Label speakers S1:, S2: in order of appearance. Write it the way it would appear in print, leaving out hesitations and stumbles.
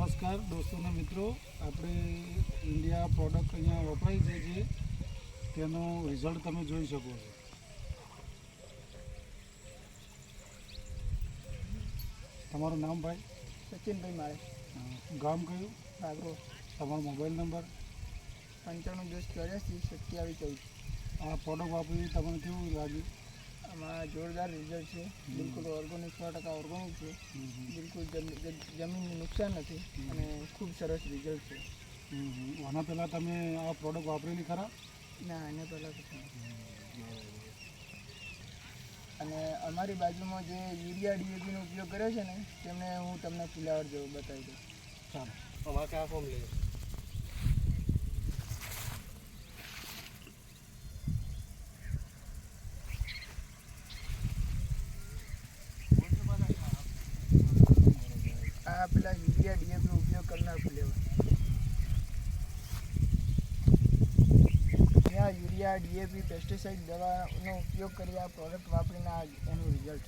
S1: નમસ્કાર દોસ્તોને મિત્રો, આપણે ઇન્ડિયા પ્રોડક્ટ અહીંયા વપરાય છે જે તેનું રિઝલ્ટ તમે જોઈ શકો છો. તમારું નામ ભાઈ?
S2: સચિનભાઈ મારે.
S1: ગામ કયું?
S2: બાગરો.
S1: તમારો મોબાઈલ નંબર?
S2: 9510842714.
S1: આ પ્રોડક્ટ વાપરી તમને કેવું લાગ્યું?
S2: આમાં જોરદાર રિઝલ્ટ છે. બિલકુલ ઓર્ગોનિક 100% ઓર્ગોનિક છે. બિલકુલ જમીનને નુકસાન નથી અને ખૂબ સરસ રિઝલ્ટ છે.
S1: આના પહેલાં તમે આ પ્રોડક્ટ વાપરેલી ખરા?
S2: ના, એને પહેલાં કશું. અને અમારી બાજુમાં જે યુરિયા ડીએપીનો ઉપયોગ કર્યો છે ને તેમને હું તમને ફુલાવર જેવું બતાવી દઉં.
S1: ચાલો
S3: અમારે ક્યાં ફોર્મ લઈએ?
S2: આ પેલા યુરિયા ડીએપીનો ઉપયોગ કરનાર ફુલેવર. ત્યાં યુરિયા ડીએપી પેસ્ટિસાઇડ દવાનો ઉપયોગ કરી આ પ્રોડક્ટ વાપરીને એનું રિઝલ્ટ.